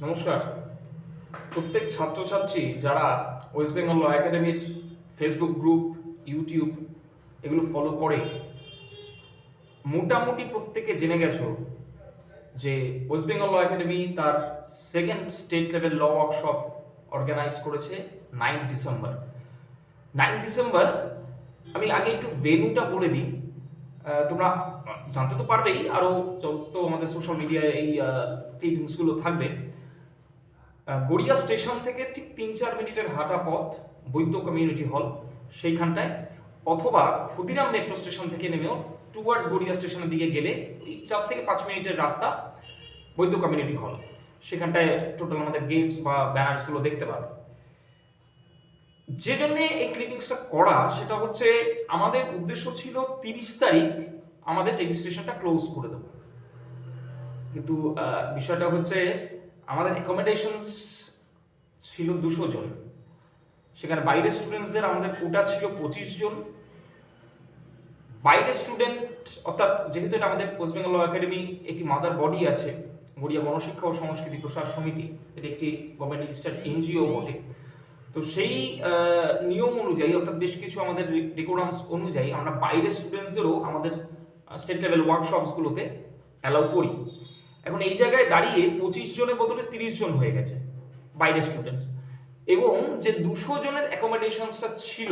নমস্কার। প্রত্যেক ছাত্রছাত্রী যারা ওয়েস্ট বেঙ্গল ল একাডেমির ফেসবুক গ্রুপ, ইউটিউব এগুলো ফলো করে, মোটামুটি প্রত্যেকে জেনে গেছো যে ওয়েস্ট বেঙ্গল ল একাডেমি তার সেকেন্ড স্টেট লেভেল ল ওয়ার্কশপ অর্গানাইজ করেছে 9 ডিসেম্বর। 9 ডিসেম্বর আমি আগে একটু ভেন্যুটা বলে দিই, তোমরা জানতে তো পারবেই, আরও সমস্ত আমাদের সোশ্যাল মিডিয়ায় এই ক্লিপিংসগুলো থাকবে। গড়িয়া স্টেশন থেকে ঠিক 3-4 মিনিটের হাঁটা পথ বৈদ্য কমিউনিটি হল, সেইখানটায়, অথবা ক্ষুদিরাম মেট্রো স্টেশন থেকে নেমেও টুয়ার্ডস গড়িয়া স্টেশনের দিকে গেলে এই 4 থেকে 5 মিনিটের রাস্তা বৈদ্য কমিউনিটি হল, সেখানটায় টোটাল আমাদের গেটস বা ব্যানার্সগুলো দেখতে পাবে। যে জন্যে এই ক্লিপিংসটা করা সেটা হচ্ছে আমাদের উদ্দেশ্য ছিল 30 তারিখ আমাদের রেজিস্ট্রেশনটা ক্লোজ করে দেবো, কিন্তু বিষয়টা হচ্ছে আমাদের অ্যাকোমোডেশনস ছিল 200 জন, সেখানে বাইরের স্টুডেন্টসদের আমাদের কোটা ছিল 25 জন। বাইরের স্টুডেন্ট অর্থাৎ যেহেতু এটা আমাদের ওয়েস্ট বেঙ্গল ল একাডেমি একটি মাদার বডি আছে, গড়িয়া গণশিক্ষা ও সংস্কৃতি প্রসার সমিতি, এটি একটি গভর্নমেন্ট রেজিস্টার্ড এনজিও বটে, তো সেই নিয়ম অনুযায়ী অর্থাৎ বেশ কিছু আমাদের ডেকোরামস অনুযায়ী আমরা বাইরের স্টুডেন্টসদেরও আমাদের স্টেট লেভেল ওয়ার্কশপসগুলোতে অ্যালাউ করি। এখন এই জায়গায় দাঁড়িয়ে 25 জনের বদলে 30 জন হয়ে গেছে বাইরের স্টুডেন্টস, এবং যে 200 জনের অ্যাকোমোডেশনসটা ছিল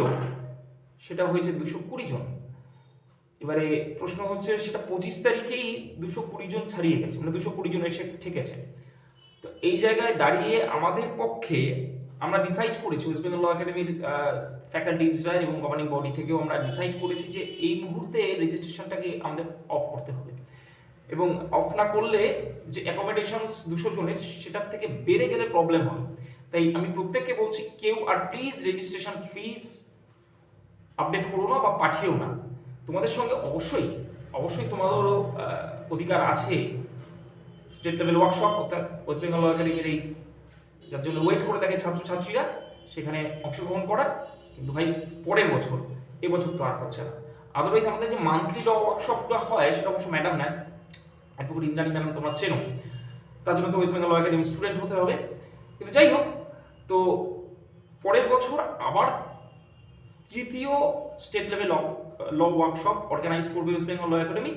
সেটা হয়েছে 220 জন। এবারে প্রশ্ন হচ্ছে সেটা 25 তারিখেই 220 জন ছাড়িয়ে গেছে, মানে 220 জন এসে ঠেকেছে। তো এই জায়গায় দাঁড়িয়ে আমাদের পক্ষে আমরা ডিসাইড করেছি, ওয়েস্ট বেঙ্গল ল একাডেমির ফ্যাকাল্টিজরা এবং গভর্নিং বডি থেকেও আমরা ডিসাইড করেছি যে এই মুহূর্তে রেজিস্ট্রেশনটাকে আমাদের অফ করতে হবে, এবং অফ না করলে যে অ্যাকোমোডেশনস 200 জনের সেটার থেকে বেড়ে গেলে প্রবলেম হবে। তাই আমি প্রত্যেককে বলছি, কেউ আর প্লিজ রেজিস্ট্রেশন ফিজ আপডেট করো না বা পাঠিও না। তোমাদের সঙ্গে অবশ্যই তোমাদেরও অধিকার আছে স্টেট লেভেল ওয়ার্কশপ অর্থাৎ ওয়েস্ট বেঙ্গল ল একাডেমির এই যার জন্য ওয়েট করে থাকে ছাত্রছাত্রীরা সেখানে অংশগ্রহণ করার, কিন্তু ভাই পরের বছর, এবছর তো আর হচ্ছে না। আদারওয়াইজ আমাদের যে মান্থলি ল ওয়ার্কশপটা হয় সেটা অবশ্য ম্যাডাম নেন, অ্যাডভোকেট ইন্দ্রাণী ম্যাডাম তোমরা চেনো, তার জন্য তো ওয়েস্ট বেঙ্গল ল একাডেমি স্টুডেন্ট হতে হবে। কিন্তু যাই হোক, তো পরের বছর আবার তৃতীয় স্টেট লেভেল ল ওয়ার্কশপ অর্গানাইজ করবে ওয়েস্ট বেঙ্গল ল একাডেমি,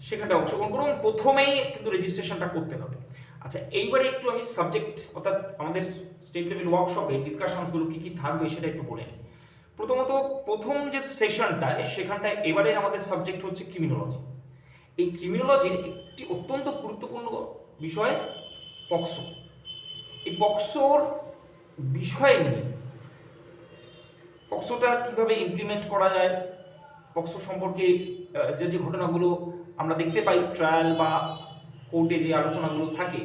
সেখানটা অংশগ্রহণ করবো, প্রথমেই কিন্তু রেজিস্ট্রেশনটা করতে হবে। আচ্ছা, এইবারে একটু আমি সাবজেক্ট অর্থাৎ আমাদের স্টেট লেভেল ওয়ার্কশপে ডিসকাশনসগুলো কী কী থাকবে সেটা একটু বলে নিই। প্রথমত প্রথম যে সেশনটায় সেখানটায় এবারে আমাদের সাবজেক্ট হচ্ছে ক্রিমিনোলজি। এই ক্রিমিনোলজির একটি অত্যন্ত গুরুত্বপূর্ণ বিষয় পক্সো। এই পক্সোর বিষয় নিয়ে, পক্সোটা কিভাবে ইমপ্লিমেন্ট করা যায়, পক্সো সম্পর্কে যে ঘটনাগুলো আমরা দেখতে পাই ট্রায়াল বা কোর্টে যে আলোচনাগুলো থাকে,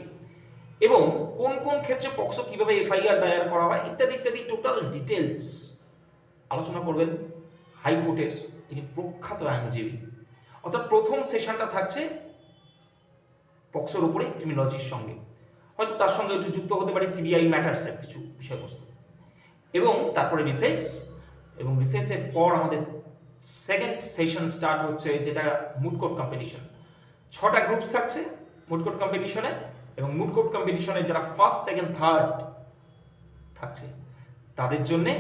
এবং কোন কোন ক্ষেত্রে পক্সো কিভাবে এফআইআর দায়ের করা হয় ইত্যাদি ইত্যাদি টোটাল ডিটেলস আলোচনা করবেন হাইকোর্টের একটি প্রখ্যাত আইনজীবী। অর্থাৎ প্রথম সেশনটা থাকছে পক্সোর উপরে ক্রিমিনোলজির সঙ্গে, হয়তো তার সঙ্গে একটু যুক্ত হতে পারে সিবিআই ম্যাটার্সের কিছু বিষয়বস্তু, এবং তারপরে রিসেস, এবং রিসেসের পর আমাদের সেকেন্ড সেশন স্টার্ট হচ্ছে, যেটা মুড কোর্ট কম্পিটিশন। 6টা গ্রুপস থাকছে মুড কোর্ট কম্পিটিশনে, এবং মুড কোর্ট কম্পিটিশনে যারা ফার্স্ট, সেকেন্ড, থার্ড থাকছে তাদের জন্যে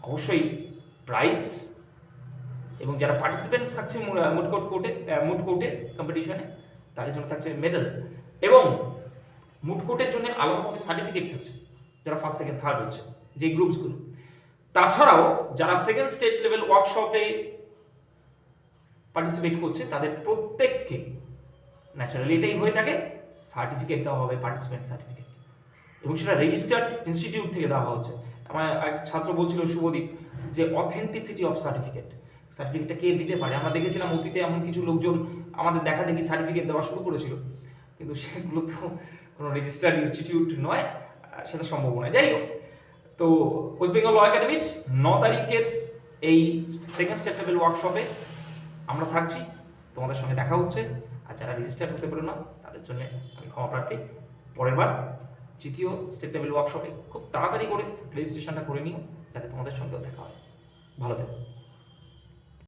অবশ্যই প্রাইজ, এবং যারা পার্টিসিপেন্টস থাকছে মুড কোর্টে কম্পিটিশনে তাদের জন্য থাকছে মেডেল, এবং মুড কোর্টের জন্য আলাদাভাবে সার্টিফিকেট থাকছে যারা ফার্স্ট, সেকেন্ড, থার্ড হচ্ছে যে গ্রুপসগুলো। তাছাড়াও যারা সেকেন্ড স্টেট লেভেল ওয়ার্কশপে পার্টিসিপেট করছে তাদের প্রত্যেককে ন্যাচারালি এটাই হয়ে থাকে, সার্টিফিকেট দেওয়া হবে, পার্টিসিপেন্ট সার্টিফিকেট, এবং সেটা রেজিস্টার্ড ইনস্টিটিউট থেকে দেওয়া হচ্ছে। আমার এক ছাত্র বলছিল, শুভদীপ, যে অথেন্টিসিটি অফ সার্টিফিকেটটা কে দিতে পারে। আমরা দেখেছিলাম অতীতে এমন কিছু লোকজন আমাদের দেখা দেখি সার্টিফিকেট দেওয়া শুরু করেছিল, কিন্তু সেগুলো তো কোনো রেজিস্টার্ড ইনস্টিটিউট নয়, সেটা সম্ভব নয়। যাই হোক, তো ওয়েস্ট বেঙ্গল ল একাডেমির 9 তারিখের এই সেকেন্ড স্টেট লেভেল ওয়ার্কশপে আমরা থাকছি, তোমাদের সঙ্গে দেখা হচ্ছে। আর যারা রেজিস্টার হতে পারো না তাদের জন্য আমি ক্ষমা প্রার্থী। পরের বার তৃতীয় স্টেট লেভেল ওয়ার্কশপে খুব তাড়াতাড়ি করে রেজিস্ট্রেশনটা করে নিও, যাতে তোমাদের সঙ্গেও দেখা হয়। ভালো থেকো।